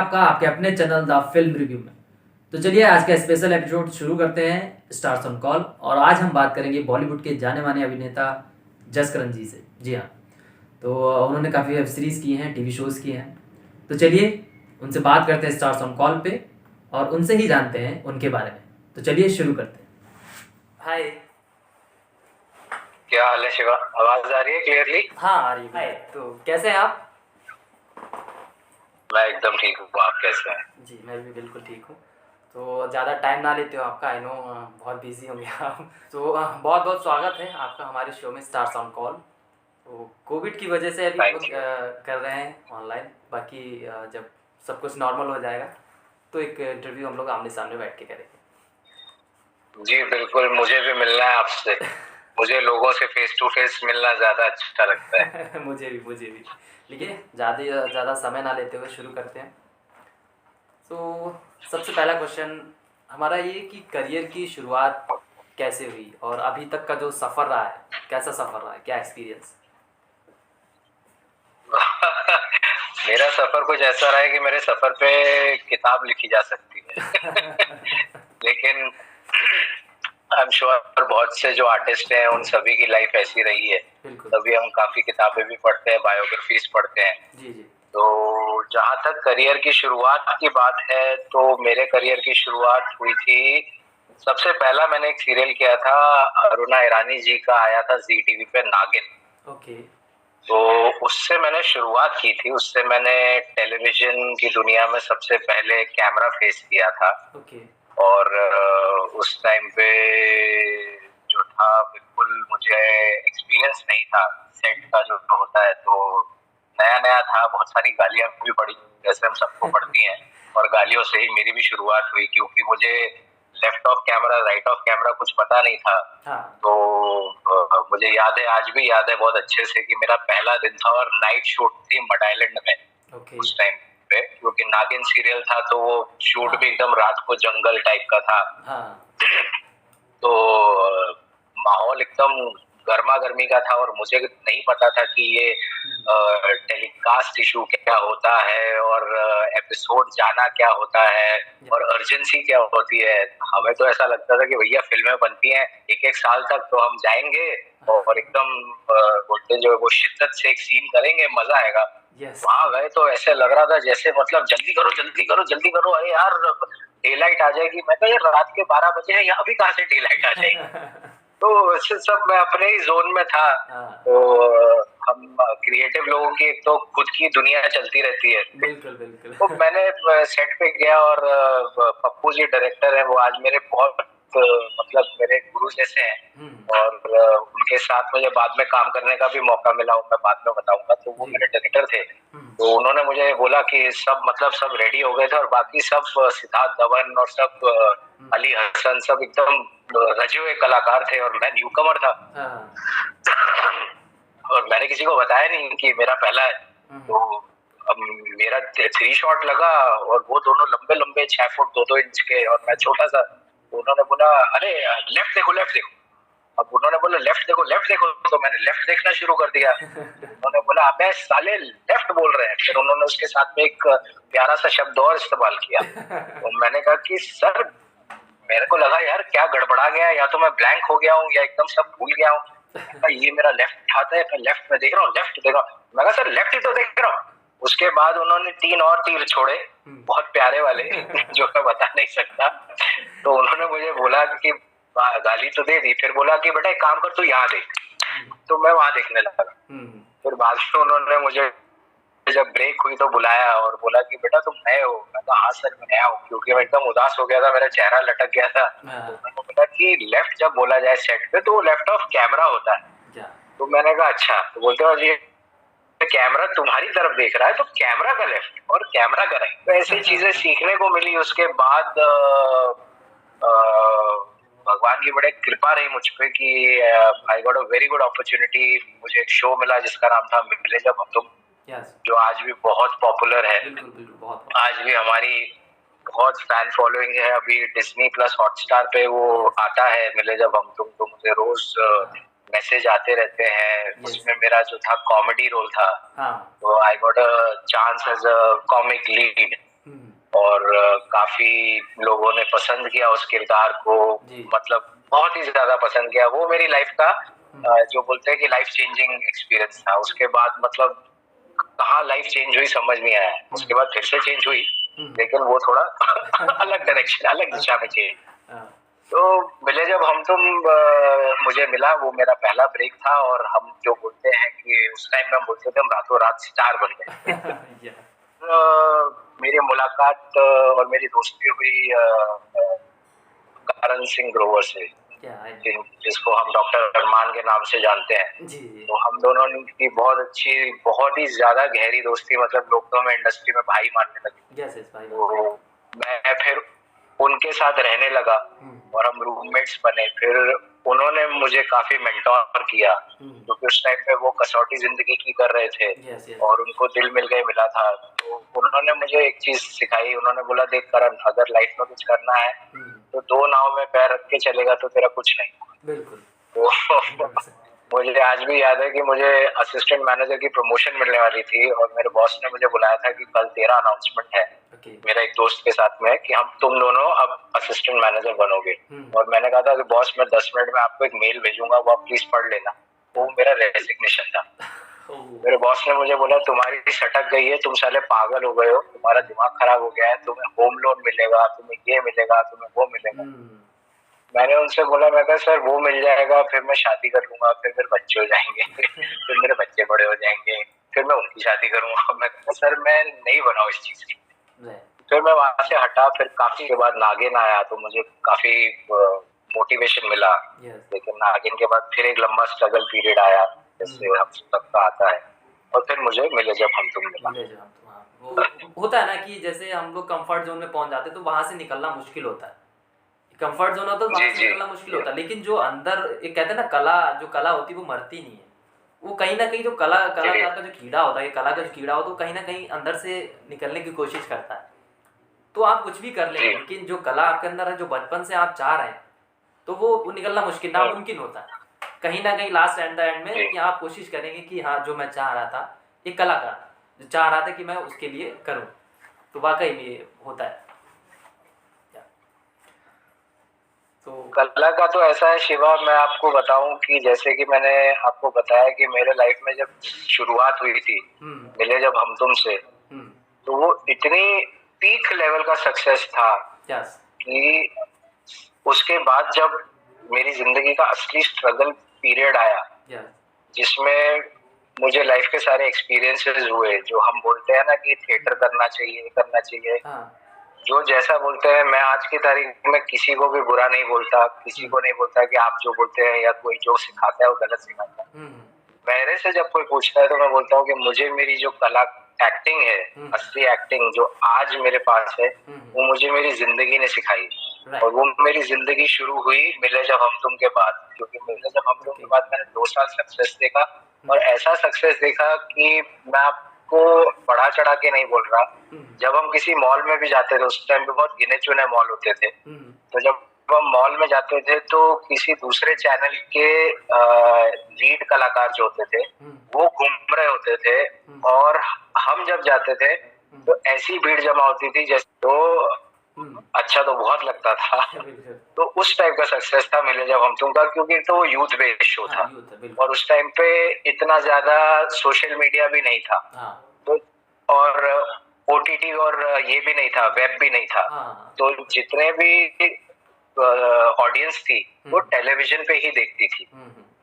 आपका आपके अपने चैनल द फिल्म रिव्यू में। तो चलिए आज का स्पेशल एपिसोड शुरू करते हैं स्टार्स ऑन कॉल। और आज हम बात करेंगे बॉलीवुड के जाने माने अभिनेता जसकरण जी से। जी हाँ, तो उन्होंने काफ़ी वेब सीरीज़ की हैं, टीवी शोज़ किए हैं। तो चलिए उनसे बात करते हैं स्टार्स ऑन कॉल पे और उनसे ही जानते हैं उनके बारे में। तो चलिए शुरू करते हैं। हाय। क्या हाल है शिवा? आवाज आ रही है क्लियरली? हाँ आ रही है। तो कैसे हैं आप? मैं एकदम ठीक हूँ, आप कैसे हैं? जी मैं भी बिल्कुल ठीक हूँ। तो ज़्यादा टाइम ना लेते हो आपका, आई नो बहुत बिजी होंगे आप। तो बहुत बहुत स्वागत है आपका हमारे शो में स्टार्स ऑन कॉल। तो कोविड की वजह से अभी थैंक यू। कर रहे हैं ऑनलाइन। बाकी जब सब कुछ नॉर्मल हो जाएगा तो एक इंटरव्यू हम लोग आमने सामने बैठ के करेंगे। जी बिल्कुल, मुझे भी मिलना है आपसे। मुझे लोगों से फेस टू फेस मिलना ज्यादा अच्छा लगता है। मुझे भी। देखिए ज़्यादा समय ना लेते हुए शुरू करते हैं। तो सबसे पहला क्वेश्चन हमारा ये कि करियर की शुरुआत कैसे हुई और अभी तक का जो सफ़र रहा है, कैसा सफ़र रहा है, क्या एक्सपीरियंस? मेरा सफर कुछ ऐसा रहा है कि मेरे सफर पे किताब लिखी जा सकती है। लेकिन आई एम श्योर बहुत से जो आर्टिस्ट हैं उन सभी की लाइफ ऐसी रही है। बिल्कुल। तभी हम काफी किताबें भी पढ़ते हैं, बायोग्राफीज पढ़ते हैं। जी जी। तो जहाँ तक करियर की शुरुआत की बात है तो मेरे करियर की शुरुआत हुई थी, सबसे पहला मैंने एक सीरियल किया था, अरुणा ईरानी जी का आया था जी टीवी पे, नागिन। ओके। तो उससे मैंने शुरुआत की थी। उससे मैंने टेलीविजन की दुनिया में सबसे पहले कैमरा फेस किया था। ओके। और उस टाइम पे जो था, बिल्कुल मुझे एक्सपीरियंस नहीं था सेट का जो होता है, तो नया नया था। बहुत सारी गालियां भी पड़ी जैसे हम सबको पड़ती हैं, और गालियों से ही मेरी भी शुरुआत हुई, क्योंकि मुझे left of camera right of camera कुछ पता नहीं था। हाँ। तो मुझे याद है, आज भी याद है बहुत अच्छे से, कि मेरा पहला दिन था और नाइट शूट थी मड आइलैंड में। ओके। उस टाइम पे क्योंकि नागिन सीरियल था तो वो शूट हाँ। भी एकदम रात को जंगल टाइप का था। हाँ। तो माहौल एकदम गर्मा गर्मी का था, और मुझे नहीं पता था कि ये टेलीकास्ट इशू क्या होता है और एपिसोड जाना क्या होता है और अर्जेंसी क्या होती है। हमें तो ऐसा लगता था कि भैया फिल्में बनती हैं एक एक साल तक, तो हम जाएंगे और एकदम बोलते जो वो शिद्दत से एक सीन करेंगे, मजा आएगा। यस। वहां गए तो ऐसे लग रहा था जैसे मतलब जल्दी करो जल्दी करो जल्दी करो, अरे यार डे लाइट आ जाएगी। मैं तो यार रात के 12 बजे हैं, यहाँ भी कहाँ से डे लाइट आ जाएगी। तो वैसे सब मैं अपने ही जोन में था। तो हम क्रिएटिव लोगों की एक तो खुद की दुनिया चलती रहती है। बिल्कुल बिल्कुल। तो मैंने सेट पे गया, और पप्पू जी डायरेक्टर है, वो आज मेरे बहुत मतलब मेरे गुरु जैसे हैं। और उनके साथ मुझे बाद में काम करने का भी मौका मिला, मैं बाद में बताऊंगा। तो वो मेरे डायरेक्टर थे। तो उन्होंने मुझे बोला कि सब मतलब सब रेडी हो गए थे, और बाकी सब सिद्धार्थ धवन और सब अली हसन सब एकदम रचे हुए कलाकार थे, और मैं न्यूकमर था। और मैंने किसी को बताया नहीं कि मेरा पहला है। तो अब मेरा 3 शॉट लगा, और वो दोनों लंबे लंबे 6 फुट 2-2 इंच के, और मैं छोटा सा। तो उन्होंने बोला अरे लेफ्ट देखो लेफ्ट देखो। अब उन्होंने बोला लेफ्ट देखो, तो मैंने लेफ्ट देखना शुरू कर दिया। उन्होंने बोला अबे साले लेफ्ट बोल रहे हैं। फिर उन्होंने उसके साथ में एक प्यारा सा शब्द और इस्तेमाल किया। तो मैंने कहा कि सर, मेरे को लगा यार क्या गड़बड़ा गया, या तो मैं ब्लैंक हो गया हूँ या एकदम सब भूल गया हूँ। ये मेरा लेफ्ट हाथ है, मैं लेफ्ट में देख रहा हूँ, लेफ्ट देख रहा हूँ। मैं कहा सर लेफ्ट ही तो देख रहा हूँ। उसके बाद उन्होंने 3 और तीर छोड़े, बहुत प्यारे वाले, जो मैं बता नहीं सकता। तो उन्होंने मुझे बोला कि गाली तो दे दी, फिर बोला कि बेटा एक काम कर, तू यहाँ देख। तो मैं वहां देखने लगा। फिर बाद में उन्होंने मुझे जब ब्रेक हुई तो बुलाया और बोला कि बेटा तुम नए हो? मैं कहा हाँ सर मैं नया हूँ, क्योंकि मैं एकदम उदास हो गया था, मेरा चेहरा लटक गया था। तो उन्होंने बोला कि लेफ्ट जब बोला जाए सेट पे तो वो लेफ्ट ऑफ कैमरा होता है। तो मैंने कहा अच्छा। तो बोलते हो ये कैमरा तुम्हारी तरफ देख रहा है, तो कैमरा का लेफ्ट और कैमरा का राइट। तो ऐसी चीजें सीखने को मिली। उसके बाद भगवान की बड़े कृपा रही मुझ पे कि आई got a very good opportunity. मुझे एक शो मिला जिसका नाम था मिले जब हम तुम, जो आज भी बहुत पॉपुलर है। बहुत आज भी हमारी बहुत फैन फॉलोइंग है। अभी डिज्नी प्लस हॉटस्टार पे वो आता है मिले जब हम तुम। तो मुझे रोज मैसेज आते रहते हैं। उसमें मेरा जो था कॉमेडी रोल था। तो I got a chance as a comic lead. और काफी लोगों ने पसंद किया उस किरदार को, मतलब बहुत ही ज्यादा पसंद किया। वो मेरी लाइफ का जो बोलते हैं कि लाइफ चेंजिंग एक्सपीरियंस था। उसके बाद मतलब कहाँ लाइफ चेंज हुई समझ नहीं आया। उसके बाद फिर से चेंज हुई, लेकिन वो थोड़ा अलग डायरेक्शन, अलग दिशा में चेंज। तो मिले जब हम तुम मुझे मिला, वो मेरा पहला ब्रेक था। और हम जो बोलते हैं कि उस टाइम में हम बोलते थे हम रातों रात स्टार बन गए। मेरी मुलाकात और मेरी दोस्ती हुई करण सिंह ग्रोवर से, जिसको हम डॉक्टर अरमान के नाम से जानते हैं। तो हम दोनों की बहुत अच्छी, बहुत ही ज्यादा गहरी दोस्ती, मतलब लोग तो हमें इंडस्ट्री में भाई मानने लगे। तो मैं फिर उनके साथ रहने लगा और हम रूममेट्स बने। फिर उन्होंने मुझे काफी मेंटोर किया, क्योंकि उस टाइम पे वो कसौटी जिंदगी की कर रहे थे और उनको दिल मिल गए मिला था। तो उन्होंने मुझे एक चीज सिखाई। उन्होंने बोला, देख करण, अगर लाइफ में कुछ करना है तो दो नाव में पैर रख के चलेगा तो तेरा कुछ नहीं। बिल्कुल। तो मुझे आज भी याद है कि मुझे असिस्टेंट मैनेजर की प्रमोशन मिलने वाली थी और मेरे बॉस ने मुझे बुलाया था कि कल तेरा अनाउंसमेंट है मेरा एक दोस्त के साथ में, कि हम तुम दोनों अब असिस्टेंट मैनेजर बनोगे। और मैंने कहा था कि बॉस मैं 10 मिनट में आपको एक मेल भेजूंगा, वो आप प्लीज पढ़ लेना। वो मेरा रेजिग्नेशन था। मेरे बॉस ने मुझे बोला, तुम्हारी सटक गई है, तुम साले पागल हो गए हो, तुम्हारा दिमाग खराब हो गया है, तुम्हें होम लोन मिलेगा, तुम्हें ये मिलेगा, तुम्हें वो मिलेगा। मैंने उनसे बोला, मैं कहा सर वो मिल जाएगा, फिर मैं शादी कर लूंगा, फिर मेरे बच्चे हो जाएंगे, फिर मेरे बच्चे बड़े हो जाएंगे, फिर मैं उनकी शादी करूंगा। मैं कहा सर मैं नहीं बनाऊं इस चीज की। फिर मैं वहां से हटा। फिर काफी के बाद नागिन आया तो मुझे काफी मोटिवेशन मिला। लेकिन नागिन के बाद फिर एक लंबा स्ट्रगल पीरियड आया, जैसे हम सबका आता है। और फिर मुझे मिले जब हम तुम मिला। वो होता है ना कि जैसे हम लोग कंफर्ट जोन में पहुंच जाते हैं तो वहां से निकलना मुश्किल होता है। कंफर्ट जोन होता है वहां से निकलना मुश्किल होता है, लेकिन जो अंदर एक कहते हैं ना कला, जो कला होती है वो मरती नहीं है। वो कहीं ना कहीं जो कलाकार का जो कीड़ा होता है, कला का जो कीड़ा होता है, वो कहीं ना कहीं अंदर से निकलने की कोशिश करता है। तो आप कुछ भी कर लेंगे, लेकिन जो कला आपके अंदर है, जो बचपन से आप चाह रहे हैं, तो वो निकलना मुश्किल, नामुमकिन होता है कहीं ना कहीं लास्ट एंड द एंड में, कि आप कोशिश करेंगे कि हाँ जो मैं चाह रहा था, एक कलाकार जो चाह रहा था कि मैं उसके लिए करूं, तो वाकई में ये होता है। तो कला का तो ऐसा है शिवा, मैं आपको बताऊं कि जैसे कि मैंने आपको बताया कि मेरे लाइफ में जब शुरुआत हुई थी मिले जब हम तुम से, तो वो इतनी पीक लेवल का सक्सेस था कि उसके बाद जब मेरी जिंदगी का असली स्ट्रगल पीरियड आया, जिसमें मुझे लाइफ के सारे एक्सपीरियंसेस हुए, जो हम बोलते हैं ना कि थिएटर करना चाहिए, जो जैसा बोलते हैं। मैं आज की तारीख में किसी को भी बुरा नहीं बोलता, किसी को नहीं बोलता कि आप जो बोलते हैं या कोई जो सिखाता है वो गलत सिखाता है। मेरे से जब कोई पूछता है तो मैं बोलता हूँ कि मुझे मेरी जो कला एक्टिंग है, असली एक्टिंग जो आज मेरे पास है, वो मुझे मेरी जिंदगी ने सिखाई। और वो मेरी जिंदगी शुरू हुई मिले जब हम तुम के बाद, क्योंकि मिले जब हम तुम के बाद मैंने 2 साल सक्सेस देखा, और ऐसा सक्सेस देखा कि मैं आपको बढ़ा चढ़ा के नहीं बोल रहा। जब हम किसी मॉल में भी जाते थे, उस टाइम पे बहुत गिने चुने मॉल होते थे, तो जब हम मॉल में जाते थे तो किसी दूसरे चैनल के लीड कलाकार जो होते थे वो घूम रहे होते थे, और हम जब जाते थे तो ऐसी भीड़ जमा होती थी जैसे, तो अच्छा तो बहुत लगता था। तो उस टाइप का सक्सेस था मिले जब हम तुम का, क्योंकि तो यूथ बेस्ड शो था, और उस टाइम पे इतना ज्यादा सोशल मीडिया भी नहीं था, तो और ओटीटी और ये भी नहीं था, वेब भी नहीं था। तो जितने भी ऑडियंस थी वो टेलीविजन पे ही देखती थी।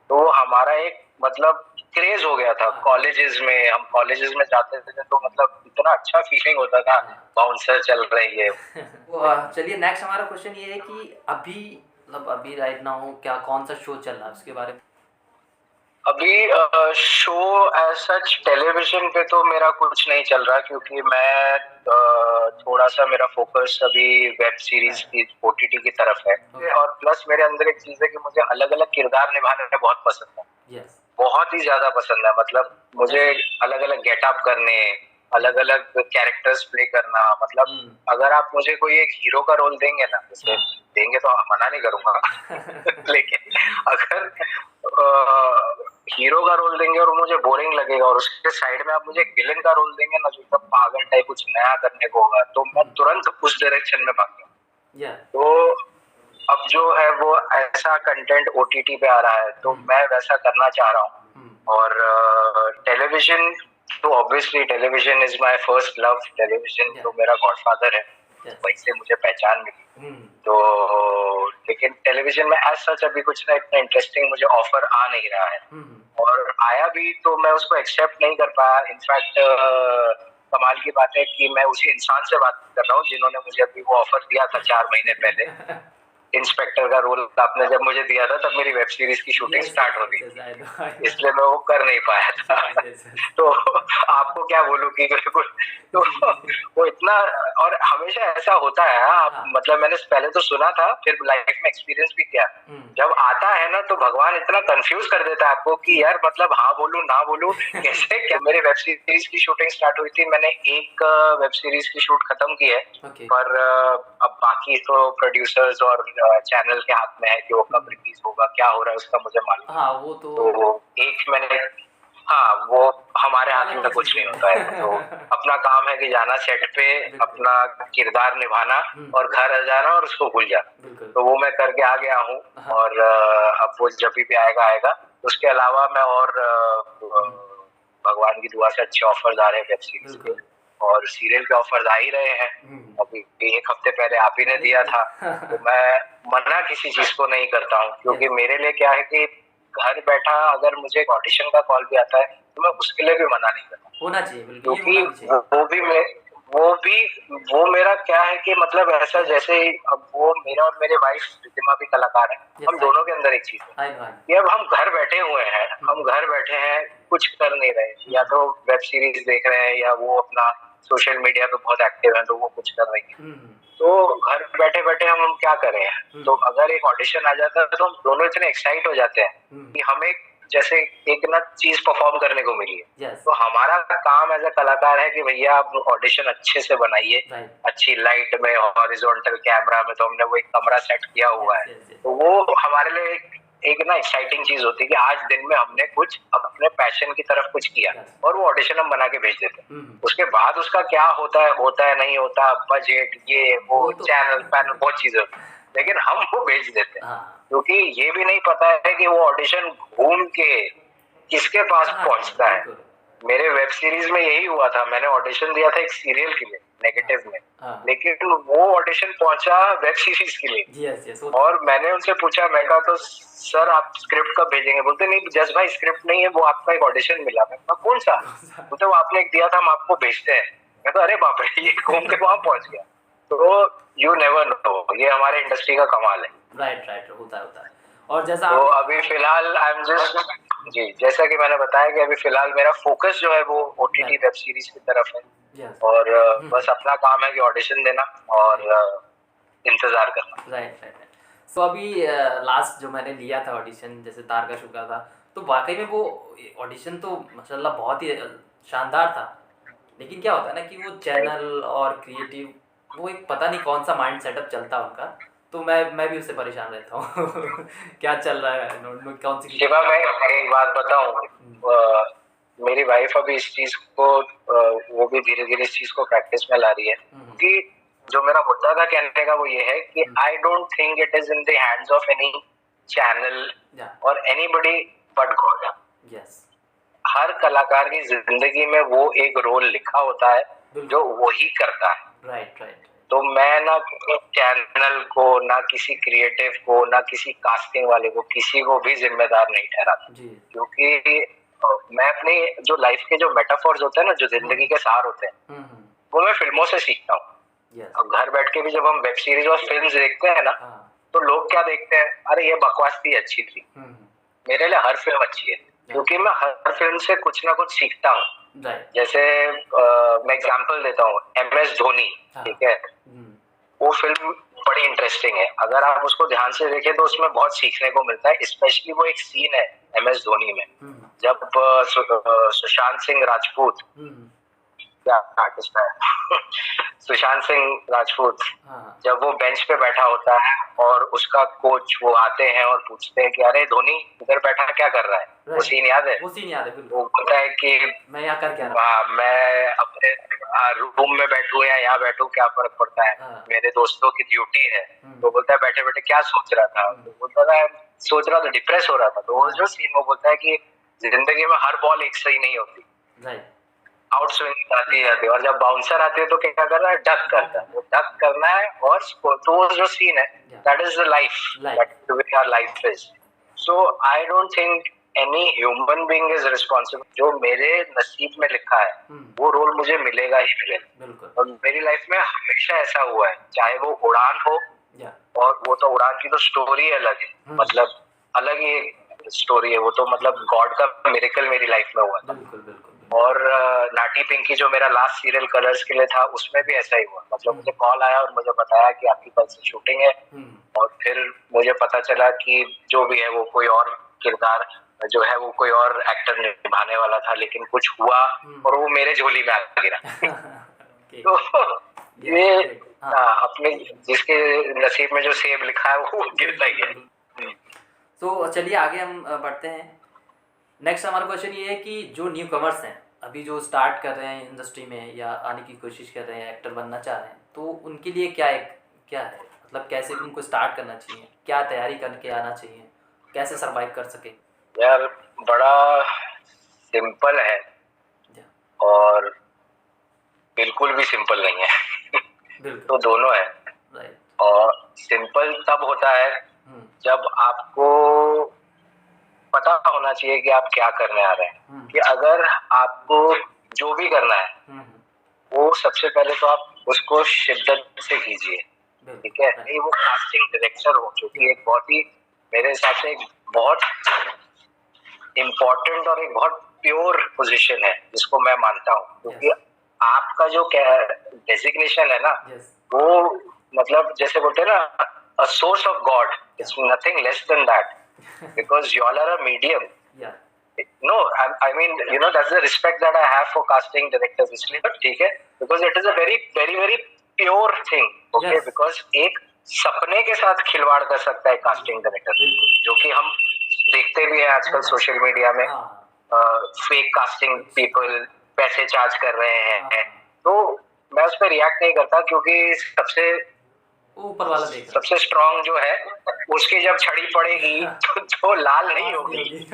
तो हमारा एक मतलब क्रेज हो गया था। कॉलेजेस में, हम कॉलेजेस में जाते थे तो मतलब इतना अच्छा फीलिंग होता था, बाउंसर चल रही है। चलिए नेक्स्ट हमारा क्वेश्चन ये है कि अभी मतलब अभी राइट नाउ क्या कौन सा शो चल रहा है उसके बारे में? अभी शो एज सच टेलीविजन पे तो मेरा कुछ नहीं चल रहा, क्योंकि मैं थोड़ा सा मेरा फोकस अभी वेब सीरीज की ओटीटी की तरफ है। और प्लस मेरे अंदर एक चीज है कि मुझे अलग अलग किरदार निभाने में बहुत पसंद है, बहुत ही ज्यादा पसंद है। मतलब मुझे अलग अलग गेटअप करने, अलग अलग कैरेक्टर्स प्ले करना। मतलब अगर आप मुझे कोई एक हीरो का रोल देंगे ना, जैसे देंगे तो मना नहीं करूंगा लेकिन अगर हीरो का रोल देंगे और मुझे बोरिंग लगेगा, और उसके साइड में आप मुझे विलेन का रोल देंगे ना, जो एकदम पागल टाइप कुछ नया करने को होगा, तो मैं तुरंत उस डायरेक्शन में भाग गया। तो अब जो है वो ऐसा कंटेंट ओटीटी पे आ रहा है, तो मैं वैसा करना चाह रहा हूँ। और टेलीविजन तो obviously television is my first love. Television तो मेरा गॉडफादर है, वहीं से मुझे पहचान मिली। तो लेकिन टेलीविजन में एज सच अभी कुछ ना इतना इंटरेस्टिंग मुझे ऑफर आ नहीं रहा है, और आया भी तो मैं उसको एक्सेप्ट नहीं कर पाया। इनफैक्ट कमाल की बात है कि मैं उसी इंसान से बात कर रहा हूँ जिन्होंने मुझे अभी वो ऑफर दिया था 4 महीने पहले। इंस्पेक्टर का रोल आपने जब मुझे दिया था, तब मेरी वेब सीरीज की शूटिंग स्टार्ट हो गई थी, इसलिए मैं वो कर नहीं पाया था। तो आपको क्या बोलूं कि बिल्कुल, तो वो इतना, और हमेशा ऐसा होता है। आप मतलब मैंने पहले तो सुना था, फिर लाइफ में एक्सपीरियंस भी किया। जब आता है ना तो भगवान इतना कंफ्यूज कर देता है आपको कि यार मतलब हाँ बोलूं ना बोलूं कैसे। क्या मेरी वेब सीरीज की शूटिंग स्टार्ट हुई थी, मैंने एक वेब सीरीज की शूट खत्म की है, पर अब बाकी तो प्रोड्यूसर्स और चैनल के हाथ में है कि वो कब रिलीज होगा, क्या हो रहा है उसका मुझे मालूम। हाँ वो तो एक मैंने, हाँ वो हमारे हाथ में कुछ नहीं होता है। तो अपना काम है कि जाना सेट पे, अपना किरदार निभाना और घर आ जाना और उसको भूल जाना। तो वो मैं करके आ गया हूँ, और अब वो जब भी आएगा आएगा। उसके अलावा मैं और भगवान की दुआ से अच्छे ऑफर्स आ रहे हैं वेब सीरीज के, और सीरियल के ऑफर्स आ ही रहे हैं। अभी 1 हफ्ते पहले आप ही ने दिया था। तो मैं मना किसी चीज को नहीं करता हूँ, क्योंकि मेरे लिए क्या है कि घर बैठा अगर मुझे ऑडिशन का कॉल भी आता है तो मैं उसके लिए भी मना नहीं करता। होना चाहिए, क्योंकि वो मेरा क्या है कि मतलब ऐसा, जैसे अब वो मेरा और मेरे वाइफ रितिमा भी कलाकार है, हम दोनों के अंदर एक चीज है कि अब हम घर बैठे हुए हैं, हम घर बैठे हैं, कुछ कर नहीं रहे, या तो वेब सीरीज देख रहे हैं, या वो अपना सोशल मीडिया पे बहुत एक्टिव है तो वो कुछ कर रही है। तो घर बैठे बैठे हम क्या करें। तो अगर एक ऑडिशन आ जाता है तो हम दोनों इतने एक्साइट हो जाते हैं कि हमें जैसे एक ना चीज परफॉर्म करने को मिली है। तो हमारा काम एज अ कलाकार है कि भैया आप ऑडिशन अच्छे से बनाइए, अच्छी लाइट में, हॉरिजॉन्टल कैमरा में। तो हमने वो एक कमरा सेट किया हुआ है, तो वो हमारे लिए एक ना एक्साइटिंग चीज होती है कि आज दिन में हमने कुछ अपने पैशन की तरफ कुछ किया, और वो ऑडिशन हम बना के भेज देते हैं। उसके बाद उसका क्या होता है नहीं होता, बजट, ये वो चैनल पैनल बहुत चीजें होती है, लेकिन हम वो भेज देते हैं। क्योंकि ये भी नहीं पता है कि वो ऑडिशन घूम के किसके पास पहुंचता है। मेरे वेब सीरीज में यही हुआ था, मैंने ऑडिशन दिया था एक सीरियल के लिए नेगेटिव में, लेकिन वो ऑडिशन पहुंचा वेब सीरीज के लिए। और मैंने उनसे पूछा, मैं कहा तो सर आप स्क्रिप्ट कब भेजेंगे? बोलते नहीं जस भाई स्क्रिप्ट नहीं है, वो आपका एक ऑडिशन मिला। मैं कहा कौन सा? बोलते वो आपने एक दिया था, हम आपको भेजते हैं। मैं कहा अरे बाप रे, ये घूम के वहां पहुंच गया। तो यू नेवर नो, ये हमारे इंडस्ट्री का कमाल है। राइट होता है। और जैसा तो अभी फिलहाल आई एम जस्ट, जी जैसा कि मैंने बताया कि अभी फिलहाल मेरा फोकस जो है वो ओटीटी वेब सीरीज की तरफ है, और बस अपना काम है कि ऑडिशन देना और इंतजार करना। राइट। तो अभी लास्ट जो मैंने लिया था ऑडिशन, जैसे तारका शुक्ला था, तो वाकई में वो ऑडिशन तो माशाल्लाह बहुत ही शानदार था। लेकिन क्या होता है ना कि वो चैनल और क्रिएटिव, वो एक पता नहीं कौन सा माइंड सेटअप चलता है उनका, तो मैं भी उससे परेशान रहता हूँ क्या चल रहा है, कौन सी। शिवा मैं एक बात बताऊं, मेरी वाइफ अभी इस चीज को वो भी धीरे धीरे इस चीज को प्रैक्टिस में ला रही है, कि जो मेरा मुद्दा था कहने का वो ये है कि आई don't think it is in the hands of any channel और एनीबडी बट गॉड। हर कलाकार की जिंदगी में वो एक रोल लिखा होता है जो वो ही करता है। राइट। तो मैं ना किसी चैनल को, ना किसी क्रिएटिव को, ना किसी कास्टिंग वाले को, किसी को भी जिम्मेदार नहीं ठहराता, क्योंकि मैं अपनी जो लाइफ के जो मेटाफोर्स होते हैं ना, जो जिंदगी के सार होते हैं, वो मैं फिल्मों से सीखता हूँ। अब घर बैठ के भी जब हम वेब सीरीज और फिल्म देखते हैं ना, तो लोग क्या देखते हैं, अरे ये बकवास थी, अच्छी थी। मेरे लिए हर फिल्म अच्छी है, क्योंकि मैं हर फिल्म से कुछ ना कुछ सीखता हूँ। जैसे मैं एग्जांपल देता हूँ, MS धोनी, ठीक है, वो फिल्म बड़ी इंटरेस्टिंग है। अगर आप उसको ध्यान से देखें तो उसमें बहुत सीखने को मिलता है। स्पेशली वो एक सीन है MS धोनी में, जब सुशांत सिंह राजपूत क्या आर्टिस्ट है सुशांत सिंह राजपूत, हाँ जब वो बेंच पे बैठा होता है और उसका कोच वो आते हैं और पूछते हैं कि अरे धोनी इधर बैठा क्या कर रहा है, वो सीन याद है? वो सीन याद है बिल्कुल। वो बोलता है कि मैं यहाँ कर क्या रहा मैं अपने रूम में बैठूं या यहाँ बैठूं क्या फर्क पड़ता है, हाँ। मेरे दोस्तों की ड्यूटी है। हम्म। तो बोलता है बैठे बैठे क्या सोच रहा था, तो बोलता था सोच रहा था, डिप्रेस हो रहा था। तो वो जो सीन वो बोलता है कि जिंदगी में हर बॉल एक सही नहीं होती, राइट आउट स्विंग आती है और जब बाउंसर आती है तो क्या कर रहा है, डक करता है, वो डक करना है। और तो वो जो सीन है that is the life, that our life is. So I don't think any human being is responsible. जो मेरे नसीब में लिखा है वो रोल मुझे मिलेगा ही मिलेगा। और मेरी लाइफ में हमेशा ऐसा हुआ है, चाहे वो उड़ान हो, और वो तो उड़ान की तो स्टोरी अलग है, मतलब अलग ही एक स्टोरी है वो तो, मतलब गॉड का मिरेकल मेरी लाइफ में हुआ था। और नाटी पिंकी जो मेरा लास्ट सीरियल कलर्स के लिए था उसमें भी ऐसा ही हुआ, मतलब मुझे कॉल आया और मुझे बताया कि आपकी कल से शूटिंग है। और फिर मुझे पता चला कि जो भी है वो कोई और किरदार जो है वो कोई और एक्टर निभाने वाला था, लेकिन कुछ हुआ और वो मेरे झोली में आ गिरा तो ये अपने जिसके नसीब में जो सेब लिखा है वो गिरता ही है। तो चलिए आगे हम बढ़ते हैं। नेक्स्ट हमारा क्वेश्चन ये है कि जो न्यू कमर्स हैं, अभी जो स्टार्ट कर रहे हैं इंडस्ट्री में या आने की कोशिश कर रहे हैं, एक्टर बनना चाह रहे हैं, तो उनके लिए क्या है, मतलब कैसे उनको स्टार्ट करना चाहिए, क्या तैयारी करके आना चाहिए, कैसे सरवाइव कर सके? यार बड़ा सिंपल है और बिल्कुल भी सिंपल नहीं है तो दोनों है। और सिंपल तब होता है जब आपको पता होना चाहिए कि आप क्या करने आ रहे हैं। कि अगर आपको जो भी करना है वो सबसे पहले तो आप उसको शिद्दत से कीजिए, ठीक है? नहीं वो कास्टिंग डायरेक्टर हो, जो कि एक बहुत ही मेरे हिसाब से एक बहुत इम्पोर्टेंट और एक बहुत प्योर पोजीशन है जिसको मैं मानता हूँ, क्योंकि आपका जो डेजिग्नेशन है ना वो मतलब जैसे बोलते हैं ना, a source of God, it's nothing less than that, because you all are a medium. No, I mean, you know, that's the respect that I have for casting directors, इसलिए ठीक है, because it is a very very very pure thing, okay? Because एक सपने के साथ खिलवाड़ कर सकता है कास्टिंग डायरेक्टर, जो कि हम देखते भी हैं आजकल सोशल मीडिया में, फेक कास्टिंग पीपल पैसे चार्ज कर रहे हैं। तो मैं उस पर रिएक्ट नहीं करता, क्योंकि सबसे ऊपर वाला देख सबसे स्ट्रांग जो है उसकी जब छड़ी पड़ेगी तो जो लाल नहीं होगी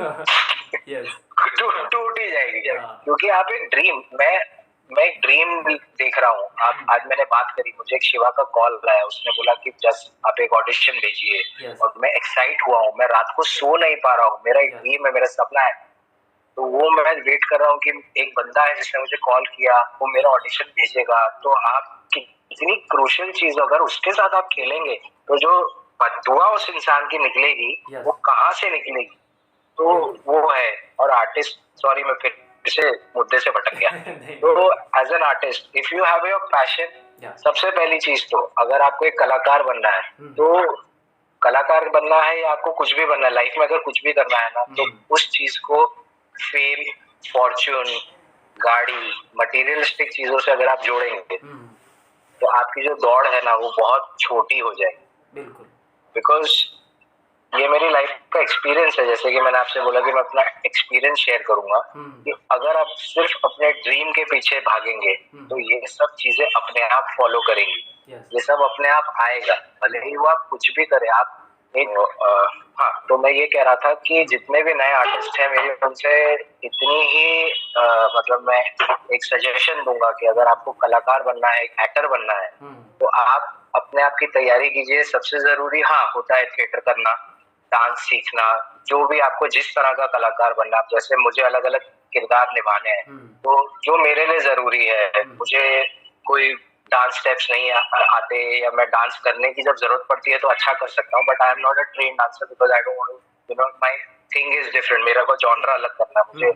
टूट ही जाएगी। क्योंकि आप एक ड्रीम, मैं एक ड्रीम देख रहा हूँ। आप आज मैंने बात करी, मुझे एक शिवा का कॉल आया, उसने बोला कि जस्ट आप एक ऑडिशन भेजिए, और मैं एक्साइट हुआ हूँ, मैं रात को सो नहीं पा रहा हूँ, मेरा एक ड्रीम है, मेरा सपना है। तो वो मैं वेट कर रहा हूँ कि एक बंदा है जिसने मुझे कॉल किया, वो मेरा ऑडिशन भेजेगा। तो आप इतनी क्रूशियल चीज अगर उसके साथ आप खेलेंगे तो जो बददुआ उस इंसान की निकलेगी वो कहाँ से निकलेगी? तो वो है। और आर्टिस्ट, सॉरी मैं फिर से मुद्दे से भटक गया। तो as an artist if you have your passion, सबसे पहली चीज तो अगर आपको एक कलाकार बनना है, तो कलाकार बनना है या आपको कुछ भी बनना है लाइफ में, अगर कुछ भी करना है ना, तो उस चीज को फेम, फॉर्च्यून, गाड़ी, मटेरियलिस्टिक चीजों से अगर आप जोड़ेंगे तो आपकी जो दौड़ है ना वो बहुत छोटी हो जाएगी। बिकॉज ये मेरी लाइफ का एक्सपीरियंस है, जैसे कि मैंने आपसे बोला कि मैं अपना एक्सपीरियंस शेयर करूंगा कि अगर आप सिर्फ अपने ड्रीम के पीछे भागेंगे तो ये सब चीजें अपने आप फॉलो करेंगी, ये सब अपने आप आएगा, भले ही वो आप कुछ भी करें। आप हाँ, तो मैं ये कह रहा था कि जितने भी नए आर्टिस्ट हैं मेरी उनसे इतनी ही मतलब मैं एक सजेशन दूंगा कि अगर आपको कलाकार बनना है, एक्टर बनना है, तो आप अपने आप की तैयारी कीजिए। सबसे जरूरी होता है थिएटर करना, डांस सीखना, जो भी आपको जिस तरह का कलाकार बनना है। जैसे मुझे अलग अलग किरदार निभाने हैं, तो जो मेरे लिए जरूरी है, मुझे कोई डांस स्टेप्स नहीं आते, या मैं डांस करने की जब जरूरत पड़ती है तो अच्छा कर सकता हूँ, but I am not a train dancer because I don't want to, you know, my thing is different. मेरा को जॉनरा अलग करना, मुझे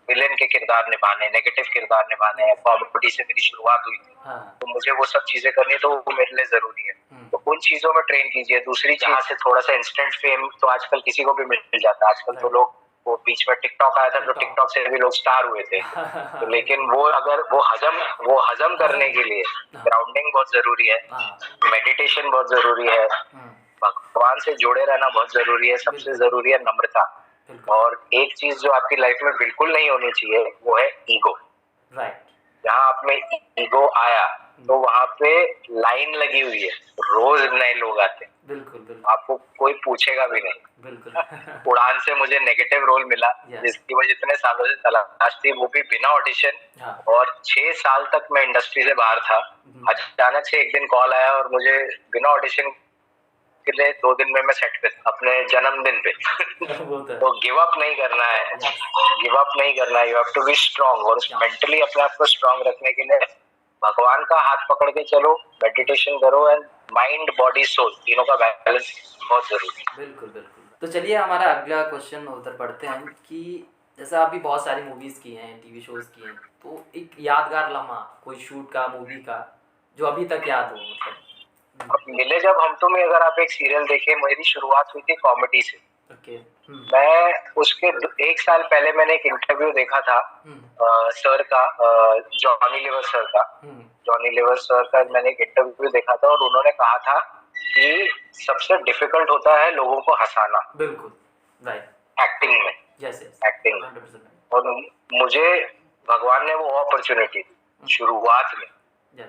विलेन के किरदार निभाने, नेगेटिव किरदार निभाने हैं। कॉमेडी से मेरी शुरुआत हुई थी, तो मुझे वो सब चीजें करनी, तो वो मेरे लिए जरूरी है। तो उन चीजों में ट्रेन कीजिए। दूसरी चीज से थोड़ा सा इंस्टेंट फेम तो आजकल किसी को भी मिल जाता है। आजकल तो लोग वो बीच में टिकटॉक आया था, तो टिकटॉक से भी लोग स्टार हुए थे। तो लेकिन वो अगर वो हजम करने के लिए ग्राउंडिंग बहुत जरूरी है, मेडिटेशन बहुत जरूरी है, भगवान से जुड़े रहना बहुत जरूरी है, सबसे जरूरी है नम्रता। और एक चीज जो आपकी लाइफ में बिल्कुल नहीं होनी चाहिए वो है ईगो। राइट। जहाँ आप में ईगो आया तो वहां पे लाइन लगी हुई है, रोज नए लोग आते हैं। बिल्कुल। आपको कोई पूछेगा भी नहीं। बिल्कुल। उड़ान से मुझे नेगेटिव रोल मिला, जिसकी मुझे इतने सालों से तलाश थी, वो भी बिना ऑडिशन। और 6 साल तक मैं इंडस्ट्री से बाहर था। अचानक से एक दिन कॉल आया और मुझे बिना ऑडिशन के लिए 2 दिन में मैं सेट पे अपने जन्मदिन पे। तो गिव अप नहीं करना है, गिव अप नहीं करना है, you have to be strong. और मेंटली अपने आप को स्ट्रांग रखने के लिए भगवान का हाथ पकड़ के चलो, मेडिटेशन करो, एंड माइंड बॉडी सोल तीनों का बैलेंस बहुत जरूरी है। बिल्कुल। तो चलिए हमारा अगला क्वेश्चन उधर पढ़ते हैं कि जैसे आप भी बहुत सारी मूवीज की हैं, टीवी शोज की हैं, तो एक यादगार लम्हा कोई शूट का, मूवी का, जो अभी तक याद हो, मतलब। मिले जब हम तुम्हें, अगर आप एक सीरियल देखे, मेरी शुरुआत हुई थी कॉमेडी से। मैं उसके 1 साल पहले मैंने एक इंटरव्यू देखा था सर का, जॉनी लीवर सर का। जॉनी लीवर सर का मैंने एक इंटरव्यू देखा था और उन्होंने कहा था कि सबसे डिफिकल्ट होता है लोगों को हंसाना। बिल्कुल, राइट। एक्टिंग में, यस, एक्टिंग। और मुझे भगवान ने वो अपॉर्चुनिटी दी शुरुआत में,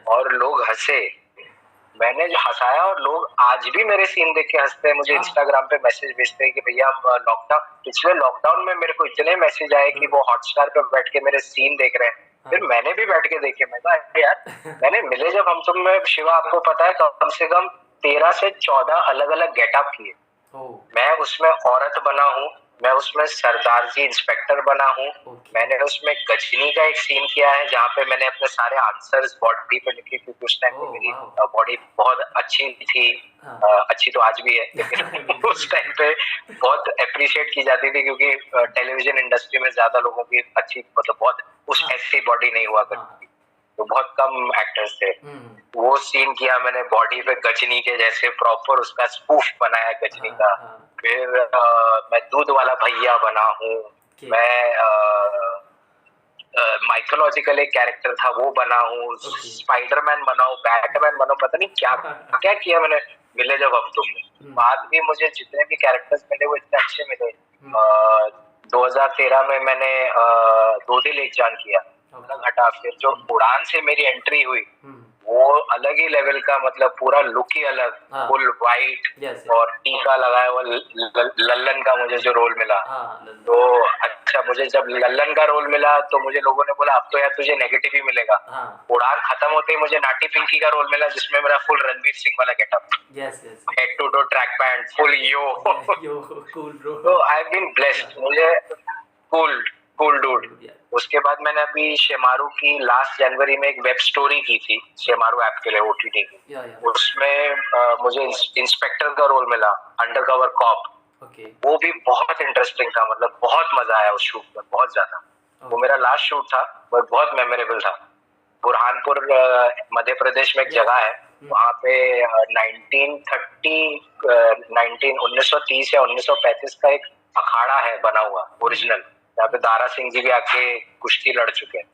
और लोग हंसे, मैंने हंसाया, और लोग आज भी मेरे सीन देख के हंसते हैं। मुझे इंस्टाग्राम पे मैसेज भेजते हैं कि भैया हम पिछले लॉकडाउन में मेरे को इतने मैसेज आए कि वो हॉटस्टार पे बैठ के मेरे सीन देख रहे हैं। फिर मैंने भी बैठ के देखे। मैं कहा यार, मैंने मिले जब हम तुम में, शिवा आपको पता है, कम से कम 13 से 14 अलग अलग गेटअप किए। मैं उसमें औरत बना हूँ, मैं उसमें सरदार जी इंस्पेक्टर बना हूँ, मैंने उसमें गजनी का एक सीन किया है जहाँ पे मैंने अपने सारे आंसर्स बॉडी पे लिखे, क्योंकि उस टाइम पे मेरी बॉडी बहुत अच्छी थी। अच्छी तो आज भी है, लेकिन उस टाइम पे बहुत अप्रिशिएट की जाती थी, क्योंकि टेलीविजन इंडस्ट्री में ज्यादा लोगों की अच्छी, मतलब बहुत उस ऐसी बॉडी नहीं हुआ करती, तो बहुत कम एक्टर्स थे। वो सीन किया मैंने, बॉडी पे गजनी के जैसे प्रॉपर उसका स्पूफ बनाया गजनी का। फिर मैं दूध वाला भैया बना हूँ, मैं माइथोलॉजिकल एक कैरेक्टर था वो बना हूँ, स्पाइडरमैन बना हूँ, बैटमैन बना हूँ, पता नहीं क्या क्या किया मैंने मिले जब अब तुम। बाद भी मुझे जितने भी कैरेक्टर्स मिले वो इतने अच्छे मिले। 2013 में मैंने दो दिल एक जान किया, घटा। फिर जो उड़ान से मेरी एंट्री हुई वो अलग ही लेवल का, मतलब पूरा लुक ही अलग, फुल वाइट और टीका लगाया हुआ लल्लन का मुझे जो रोल मिला। तो अच्छा, मुझे जब लल्लन का रोल मिला तो मुझे लोगों ने बोला अब तो यार तुझे नेगेटिव ही मिलेगा। उड़ान खत्म होते ही मुझे नाटी पिंकी का रोल मिला, जिसमें मेरा फुल रणवीर सिंह वाला getup, head to toe track pants, full yo. तो आई हैव बीन ब्लेस्ड, मुझे कूल डूड। उसके बाद मैंने अभी शेमारू की लास्ट जनवरी में एक वेब स्टोरी की थी, शेमारू ऐप के लिए, ओटीटी की। उसमें मुझे इंस्पेक्टर का रोल मिला, अंडरकवर कॉप। वो भी बहुत इंटरेस्टिंग था, मतलब बहुत मजा आया उस शूट में, बहुत ज्यादा। वो मेरा लास्ट शूट था, वो बहुत मेमोरेबल था। बुरहानपुर मध्य प्रदेश में एक जगह है, वहाँ पे 1930 या 1935 का एक अखाड़ा है बना हुआ ओरिजिनल, जहाँ पे दारा सिंह जी भी आके कुश्ती लड़ चुके हैं।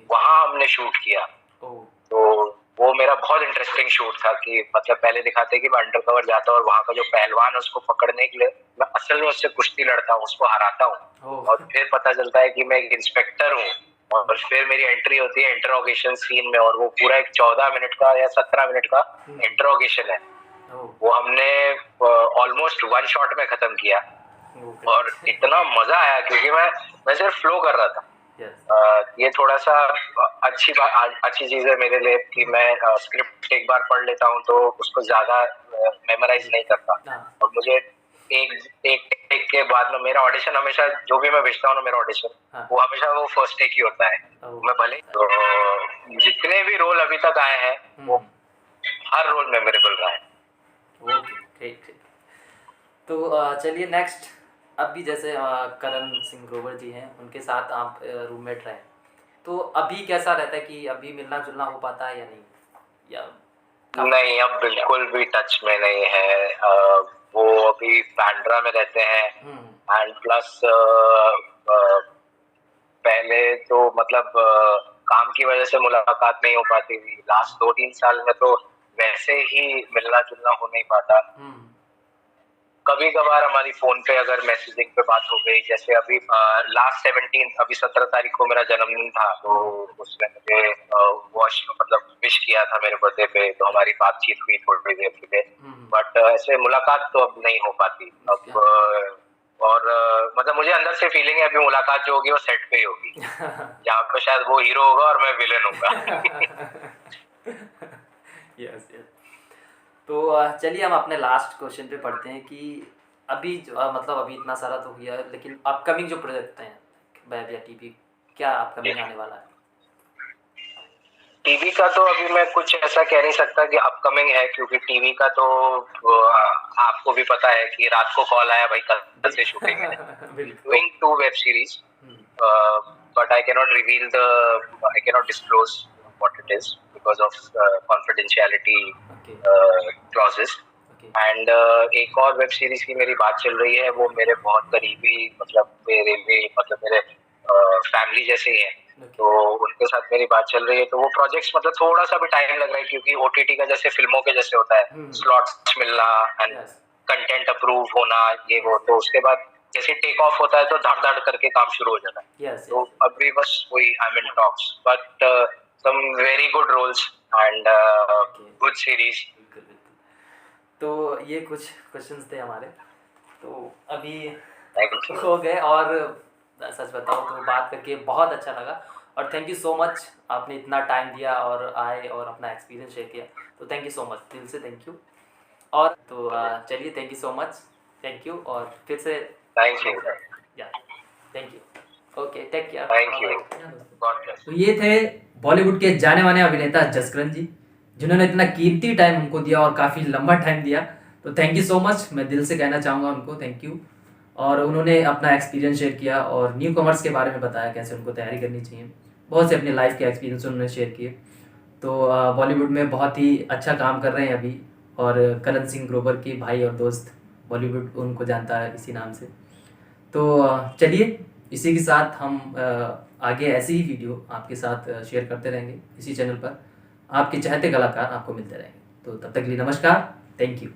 वहाँ हमने शूट किया। तो वो मेरा बहुत इंटरेस्टिंग शूट था कि मतलब पहले दिखाते कि मैं अंडरकवर जाता हूँ और वहाँ का जो पहलवान है उसको पकड़ने के लिए मैं असल में उससे कुश्ती लड़ता हूँ, उसको हराता हूँ, और फिर पता चलता है कि मैं एक इंस्पेक्टर हूँ। और फिर मेरी एंट्री होती है इंटरोगेशन सीन में, और वो पूरा एक 14 मिनट का या 17 मिनट का इंटरोगेशन है। वो हमने ऑलमोस्ट 1 शॉट में खत्म किया, और इतना मजा आया क्योंकि मैं सिर्फ फ्लो कर रहा था। ये थोड़ा सा अच्छी चीज है मेरे लिए कि मैं स्क्रिप्ट एक बार पढ़ लेता हूँ तो उसको ज्यादा मेमोराइज नहीं करता, और मुझे एक के बाद में मेरा ऑडिशन हमेशा, जो भी मैं भेजता हूँ ना मेरा ऑडिशन, वो हमेशा वो फर्स्ट टेक ही होता है। मैं भले तो जितने भी रोल अभी तक आए हैं वो हर रोल मेमोरेबल रहा है। तो चलिए नेक्स्ट, अभी जैसे करण सिंह ग्रोवर जी हैं, उनके साथ आप रूममेट रहे, तो अभी कैसा रहता है कि अभी मिलना जुलना हो पाता है या नहीं, या नहीं, अब बिल्कुल भी टच में नहीं है। वो अभी बांद्रा में रहते हैं एंड प्लस पहले तो मतलब काम की वजह से मुलाकात नहीं हो पाती थी। लास्ट 2-3 साल में तो वैसे ही मिलना जुलना हो नहीं पाता। कभी कभार हमारी फोन पे अगर मैसेजिंग पे बात हो गई, जैसे अभी लास्ट 17 अभी 17 तारीख को मेरा जन्मदिन था, तो उसने मुझे वॉश मतलब विश किया था मेरे बर्थडे पे, तो हमारी बातचीत हुई थोड़ी देर के लिए। बट ऐसे मुलाकात तो अब नहीं हो पाती अब। और मतलब मुझे अंदर से फीलिंग है अभी मुलाकात जो होगी वो सेट पे ही होगी, जहाँ पे शायद वो हीरो होगा और मैं विलेन होगा। Yes yes. तो चलिए हम अपने लास्ट क्वेश्चन पे पढ़ते हैं कि अभी मतलब अभी इतना सारा तो हुआ है, लेकिन अपकमिंग जो प्रोजेक्ट हैं वेब या टीवी, क्या अपकमिंग आने वाला है? टीवी का तो अभी मैं कुछ ऐसा कह नहीं सकता कि अपकमिंग है, क्योंकि टीवी का तो आपको भी पता है कि रात को कॉल आया भाई कल से शूटिंग है। Doing 2 web series, but I cannot disclose what it is because of confidentiality clauses. And एक और वेब सीरीज की मेरी बात चल रही है, वो मेरे बहुत करीबी मतलब मेरे फैमिली जैसे ही हैं, तो उनके साथ मेरी बात चल रही है। तो वो प्रोजेक्ट्स मतलब थोड़ा सा भी टाइम लग रहा है, क्योंकि ओटीटी का जैसे फिल्मों के जैसे होता है स्लॉट्स मिलना एंड कंटेंट अप्रूव होना ये वो, तो उसके बाद जैसे टेक ऑफ होता है तो धड़ धड़ करके काम शुरू हो जाता है। तो अभी बस वही I am in talks, but some very good roles and good series. तो ये कुछ क्वेश्चंस थे हमारे, तो अभी हो गए। और सच बताओ तो बात करके बहुत अच्छा लगा, और थैंक यू सो मच, आपने इतना टाइम दिया और आए और अपना एक्सपीरियंस शेयर किया, तो थैंक यू सो मच, दिल से थैंक यू। और तो चलिए thank you so much, thank you, और फिर से थैंक यू या thank you, okay take care, thank you. तो ये थे बॉलीवुड के जाने माने अभिनेता जसकरण जी, जिन्होंने इतना कीमती टाइम हमको दिया और काफ़ी लंबा टाइम दिया, तो थैंक यू सो मच, मैं दिल से कहना चाहूँगा उनको थैंक यू। और उन्होंने अपना एक्सपीरियंस शेयर किया और न्यू कमर्स के बारे में बताया कैसे उनको तैयारी करनी चाहिए, बहुत से अपने लाइफ के एक्सपीरियंस उन्होंने शेयर किए। तो बॉलीवुड में बहुत ही अच्छा काम कर रहे हैं अभी, और करण सिंह ग्रोवर के भाई और दोस्त, बॉलीवुड उनको जानता है इसी नाम से। तो चलिए इसी के साथ हम आगे ऐसी ही वीडियो आपके साथ शेयर करते रहेंगे इसी चैनल पर, आपके चाहते कलाकार आपको मिलते रहेंगे। तो तब तक के लिए नमस्कार, थैंक यू।